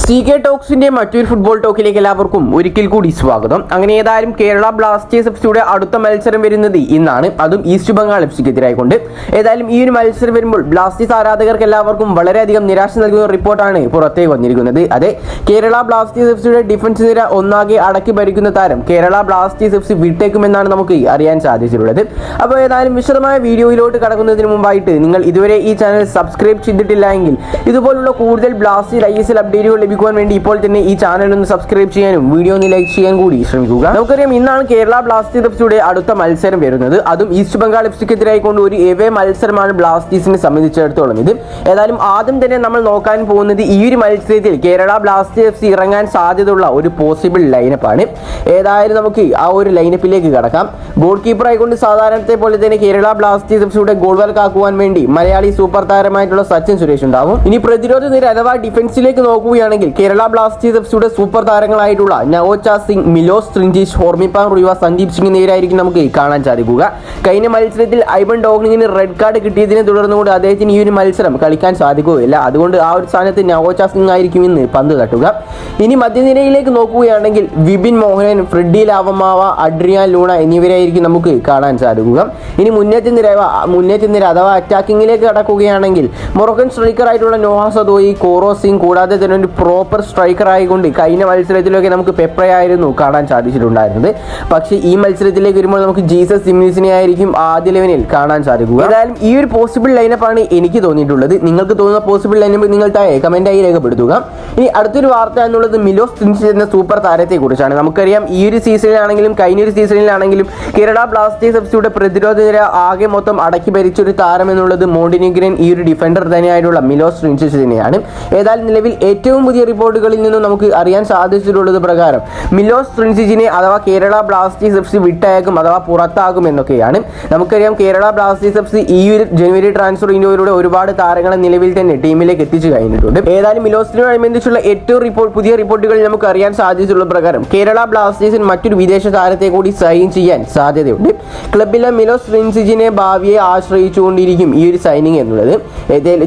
CK ടോക്സിന്റെ മറ്റൊരു football ടോക്കിലേക്ക് എല്ലാവർക്കും ഒരിക്കൽ കൂടി സ്വാഗതം. അങ്ങനെ ഏതായാലും കേരള ബ്ലാസ്റ്റേഴ്സ് എഫ്സിയുടെ അടുത്ത മത്സരം വരുന്നത് ഇന്നാണ്, അതും ഈസ്റ്റ് ബംഗാൾ എഫ്സിക്കെതിരായിക്കൊണ്ട്. ഏതായാലും ഈ ഒരു മത്സരം വരുമ്പോൾ ബ്ലാസ്റ്റേഴ്സ് ആരാധകർക്ക് എല്ലാവർക്കും വളരെയധികം നിരാശ നൽകുന്ന റിപ്പോർട്ടാണ് പുറത്തേക്ക് വന്നിരിക്കുന്നത്. അതെ, കേരള ബ്ലാസ്റ്റേഴ്സ് എഫ്സിയുടെ ഡിഫൻസ് നിര ഒന്നാകെ അടക്കി ഭരിക്കുന്ന താരം കേരള ബ്ലാസ്റ്റേഴ്സ് എഫ്സി വിട്ടേക്കുമെന്നാണ് നമുക്ക് അറിയാൻ സാധിച്ചിട്ടുള്ളത്. അപ്പോൾ ഏതായാലും വിശദമായ വീഡിയോയിലോട്ട് കടക്കുന്നതിന് മുമ്പായിട്ട് നിങ്ങൾ ഇതുവരെ ഈ ചാനൽ സബ്സ്ക്രൈബ് ചെയ്തിട്ടില്ല എങ്കിൽ ഇതുപോലുള്ള കൂടുതൽ ബ്ലാസ്റ്റേഴ്സ് ISL അപ്ഡേറ്റുകൾ ലഭിക്കുവാൻ വേണ്ടി ഇപ്പോൾ തന്നെ ഈ ചാനൽ ഒന്ന് സബ്സ്ക്രൈബ് ചെയ്യാനും വീഡിയോ ഒന്ന് ലൈക്ക് ചെയ്യാൻ കൂടി ശ്രമിക്കുക. നമുക്കറിയാം, ഇന്നാണ് കേരള ബ്ലാസ്റ്റേഴ്സ് എഫ്സിയുടെ അടുത്ത മത്സരം വരുന്നത്, അതും ഈസ്റ്റ് ബംഗാൾ എഫ്സിക്കെതിരായിക്കൊണ്ട് ഒരു എവേ മത്സരമാണ് ബ്ലാസ്റ്റേഴ്സിനെ സംബന്ധിച്ചിടത്തോളം. ഇത് ഏതായാലും ആദ്യം തന്നെ നമ്മൾ നോക്കാൻ പോകുന്നത് ഈ ഒരു മത്സരത്തിൽ കേരള ബ്ലാസ്റ്റേഴ്സ് എഫ്സി ഇറങ്ങാൻ സാധ്യതയുള്ള ഒരു പോസിബിൾ ലൈനപ്പാണ്. ഏതായാലും നമുക്ക് ആ ഒരു ലൈനപ്പിലേക്ക് കടക്കാം. ഗോൾ കീപ്പർ ആയിക്കൊണ്ട് സാധാരണത്തെ പോലെ തന്നെ കേരള ബ്ലാസ്റ്റേഴ്സ് എഫ്സിയുടെ ഗോൾ വർക്കാക്കുവാൻ വേണ്ടി മലയാളി സൂപ്പർ താരമായിട്ടുള്ള സച്ചിൻ സുരേഷ് ഉണ്ടാവും. ഇനി പ്രതിരോധ നിര അഥവാ ഡിഫൻസിലേക്ക് നോക്കുകയാണെങ്കിൽ കേരള ബ്ലാസ്റ്റേഴ്സ് എഫ്സിയുടെ സൂപ്പർ താരങ്ങളായിട്ടുള്ള നവോച്ച സിംഗ്, മിലോസ് ട്രിഞ്ചിഷ്, ഹോർമിപ്പാൻ റുവ, സന്ദീപ് സിംഗ് എന്നിവരായിരിക്കും നമുക്ക് കാണാൻ സാധിക്കുക. കഴിഞ്ഞ മത്സരത്തിൽ ഐബൺ ഡോഗ്നിങ്ങിന് റെഡ് കാർഡ് കിട്ടിയതിനെ തുടർന്നുകൊണ്ട് അദ്ദേഹത്തിന് ഈ ഒരു മത്സരം കളിക്കാൻ സാധിക്കുകയില്ല. അതുകൊണ്ട് ആ ഒരു സ്ഥാനത്ത് നവോച്ച സിംഗ് ആയിരിക്കും ഇന്ന് പന്ത് തട്ടുക. ഇനി മധ്യനിരയിലേക്ക് നോക്കുകയാണെങ്കിൽ വിപിൻ മോഹനൻ, ഫ്രെഡി ലാവമാവ, അഡ്രിയാൻ ലൂണ എന്നിവരായിരിക്കും നമുക്ക് കാണാൻ സാധിക്കുക. ഇനി മുന്നേറ്റ നിര അഥവാ അറ്റാക്കിങ്ങിലേക്ക് കടക്കുകയാണെങ്കിൽ മൊറോക്കൻ സ്ട്രൈക്കർ ആയിട്ടുള്ള നോഹ സദോയി, കോറോ സിംഗ്, കൂടാതെ തന്നെ ഒരു പ്രോപ്പർ സ്ട്രൈക്കർ ആയിക്കൊണ്ട് കഴിഞ്ഞ മത്സരത്തിലൊക്കെ നമുക്ക് പെപ്രയായിരുന്നു കാണാൻ സാധിച്ചിട്ടുണ്ടായിരുന്നത്. പക്ഷേ ഈ മത്സരത്തിലേക്ക് വരുമ്പോൾ നമുക്ക് ജീസസ് സിമിസിനെ ആയിരിക്കും ആദ്യ ലെവലിൽ കാണാൻ സാധിക്കുക. ഏതായാലും ഈ ഒരു പോസിബിൾ ലൈനപ്പാണ് എനിക്ക് തോന്നിയിട്ടുള്ളത്. നിങ്ങൾക്ക് തോന്നുന്ന പോസിബിൾ ലൈനപ്പ് നിങ്ങൾ താഴെ കമന്റായി രേഖപ്പെടുത്തുക. ഇനി അടുത്തൊരു വാർത്ത എന്നുള്ളത് മിലോസ് ട്രിഞ്ചിഷ് എന്ന സൂപ്പർ താരത്തെ കുറിച്ചാണ്. നമുക്കറിയാം, ഈ ഒരു സീസണിലാണെങ്കിലും കഴിഞ്ഞൊരു സീസണിലാണെങ്കിലും കേരള ബ്ലാസ്റ്റേഴ്സ് എഫ്സിയുടെ പ്രതിരോധ നിര ആകെ മൊത്തം അടക്കി ഭരിച്ചൊരു താരം എന്നുള്ളത് മോണ്ടിനിഗ്രൻ ഈ ഒരു ഡിഫൻഡർ തന്നെയായിട്ടുള്ള മിലോസ് ട്രിഞ്ചിഷ് തന്നെയാണ്. ഏതായാലും നിലവിൽ ഏറ്റവും പുതിയ റിപ്പോർട്ടുകളിൽ നിന്നും നമുക്ക് അറിയാൻ സാധിച്ചിട്ടുള്ളത് പ്രകാരം മിലോസ് ട്രിഞ്ചിഷിനെ അഥവാ കേരള ബ്ലാസ്റ്റേഴ്സ് എഫ്സി വിട്ടയക്കും അഥവാ പുറത്താകും എന്നൊക്കെയാണ്. നമുക്കറിയാം, കേരള ബ്ലാസ്റ്റേഴ്സ് എഫ്സി ഈ ഒരു ജനുവരി ട്രാൻസ്ഫർ വിൻഡോയിലൂടെ ഒരുപാട് താരങ്ങളെ നിലവിൽ തന്നെ ടീമിലേക്ക് എത്തിച്ചു കഴിഞ്ഞിട്ടുണ്ട്. ഏതായാലും മിലോസിനുമനുബന്ധിച്ചുള്ള ഏറ്റവും പുതിയ റിപ്പോർട്ടുകളിൽ നമുക്ക് അറിയാൻ സാധിച്ചിട്ടുള്ള പ്രകാരം കേരള ബ്ലാസ്റ്റേഴ്സിന് മറ്റൊരു വിദേശ താരത്തെ കൂടി സൈൻ ചെയ്യാൻ സാധ്യതയുണ്ട്. ക്ലബിലെ മിലോസ് ട്രിഞ്ചിഷിനെ ഭാവിയെ ആശ്രയിച്ചുകൊണ്ടിരിക്കും ഈ ഒരു സൈനിങ് എന്നുള്ളത്.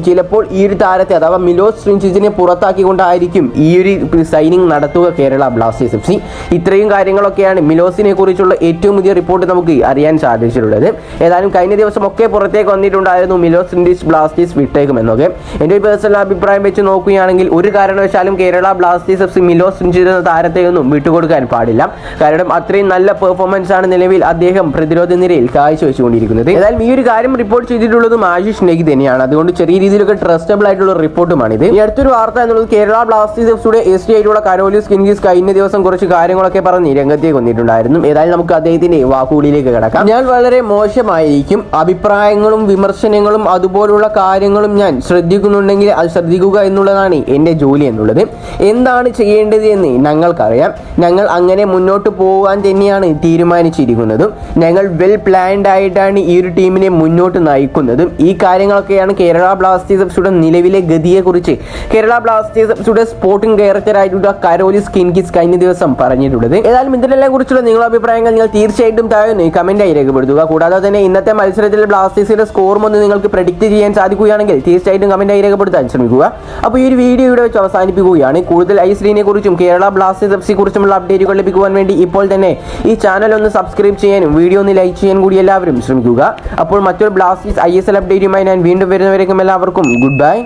ചിലപ്പോൾ ഈ ഒരു താരത്തെ അഥവാ മിലോസ് ട്രിഞ്ചിഷിനെ പുറത്താക്കിക്കൊണ്ടായിരിക്കും ഈ ഒരു സൈനിങ് നടത്തുക കേരള ബ്ലാസ്റ്റേഴ്സ് എഫ്സി. ഇത്രയും കാര്യങ്ങളൊക്കെയാണ് മിലോസിനെ കുറിച്ചുള്ള ഏറ്റവും പുതിയ റിപ്പോർട്ട് നമുക്ക് അറിയാൻ സാധിച്ചിട്ടുള്ളത്. ഏതായാലും കഴിഞ്ഞ ദിവസം ഒക്കെ പുറത്തേക്ക് വന്നിട്ടുണ്ടായിരുന്നു മിലോസ് ട്രിഞ്ചിഷ് ബ്ലാസ്റ്റേഴ്സ് വിട്ടേക്കുമെന്നൊക്കെ. എൻ്റെ ഒരു പേഴ്സണൽ അഭിപ്രായം വെച്ച് നോക്കുകയാണെങ്കിൽ ഒരു കാരണവശാലും കേരള ബ്ലാസ്റ്റേഴ്സ് എഫ്സി മിലോസ് ട്രിഞ്ചിഷ് എന്ന താരത്തെയൊന്നും വിട്ടുകൊടുക്കാൻ പാടില്ല. കാരണം അത്രയും നല്ല പെർഫോമൻസ് ആണ് നിലവിൽ അദ്ദേഹം പ്രതിരോധ നിരയിൽ കാഴ്ചവെച്ചുകൊണ്ടിരിക്കുന്നത്. ഏതായാലും ഈ ഒരു കാര്യം റിപ്പോർട്ട് ചെയ്തിട്ടുള്ളതും ആശിഷ് നെഗി തന്നെയാണ്. അതുകൊണ്ട് ചെറിയ രീതിയിലൊക്കെ ട്രസ്റ്റബിൾ ആയിട്ടുള്ള റിപ്പോർട്ടുമാണിത്. ഈ അടുത്തൊരു വാർത്ത എന്നുള്ളത് കേരള ബ്ലാസ്റ്റേഴ്സ് എഫ്സിയുടെ ST ആയിട്ടുള്ള കരോലിസ് കിൻഗിസ് കഴിഞ്ഞ ദിവസം കുറച്ച് കാര്യങ്ങളൊക്കെ പറഞ്ഞ് രംഗത്തേക്ക് വന്നിട്ടുണ്ടായിരുന്നു. ഏതായാലും നമുക്ക് അദ്ദേഹത്തിന്റെ വാക്കുകളിലേക്ക് കിടക്കാം. ഞാൻ വളരെ മോശമായിരിക്കും, അഭിപ്രായങ്ങളും വിമർശനങ്ങളും അതുപോലുള്ള കാര്യങ്ങളും ഞാൻ ശ്രദ്ധിക്കുന്നുണ്ടെങ്കിൽ അത് ശ്രദ്ധിക്കുക എന്നുള്ളതാണ് എൻ്റെ ജോലി എന്നുള്ളത്. എന്താണ് ചെയ്യേണ്ടത് എന്ന് ഞങ്ങൾക്കറിയാം. ഞങ്ങൾ അങ്ങനെ മുന്നോട്ട് പോകാൻ തന്നെയാണ് തീരുമാനിച്ചിരിക്കുന്നതും. ഞങ്ങൾ വെൽ പ്ലാൻഡ് ആയിട്ടാണ് ഈ ഒരു ടീമിനെ മുന്നോട്ട് നയിക്കുന്നതും. ഈ കാര്യങ്ങളൊക്കെയാണ് കേരള ബ്ലാസ്റ്റേഴ്സ് എഫ്സിയുടെ നിലവിലെ ഗതിയെക്കുറിച്ച് കേരള ബ്ലാസ്റ്റേഴ്സ് എഫ്സിയുടെ സ്പോർട്ടിംഗ് ഡയറക്ടർ ആയിട്ടുള്ള കരോലിസ് കിൻഗിസ് കഴിഞ്ഞ ദിവസം പറഞ്ഞിട്ടുള്ളത്. ഏതായാലും ഇതിനെല്ലാം കുറിച്ചുള്ള നിങ്ങളുടെ അഭിപ്രായങ്ങൾ നിങ്ങൾ തീർച്ചയായിട്ടും താഴെ കമന്റായി രേഖപ്പെടുത്തുക. കൂടാതെ തന്നെ ഇന്നത്തെ മത്സരത്തിൽ ബ്ലാസ്റ്റേഴ്സിന്റെ സ്കോറും ഒന്ന് നിങ്ങൾക്ക് പ്രെഡിക്റ്റ് ചെയ്യാൻ സാധിക്കുകയാണെങ്കിൽ തീർച്ചയായിട്ടും കമന്റായി രേഖപ്പെടുത്താൻ ശ്രമിക്കുക. അപ്പോൾ ഈ ഒരു വീഡിയോ ഇവിടെ വെച്ച് അവസാനിപ്പിക്കുകയാണ്. കൂടുതൽ ISLനെ കുറിച്ചും കേരള ബ്ലാസ്റ്റേഴ്സ് എഫ്സി കുറിച്ചുമുള്ള അപ്ഡേറ്റുകൾ ലഭിക്കുവാൻ വേണ്ടി ഇപ്പോൾ തന്നെ ഈ ചാനൽ ഒന്ന് സബ്സ്ക്രൈബ് ചെയ്യാനും വീഡിയോ ഒന്ന് ലൈക്ക് ചെയ്യാൻ കൂടി എല്ലാവരും ശ്രമിക്കുക. അപ്പോൾ മറ്റൊരു ബ്ലാസ്റ്റേഴ്സ് ISL അപ്ഡേറ്റുമായി ഞാൻ വീണ്ടും വരുന്നവരേക്കും എല്ലാവർക്കും ഗുഡ് ബൈ.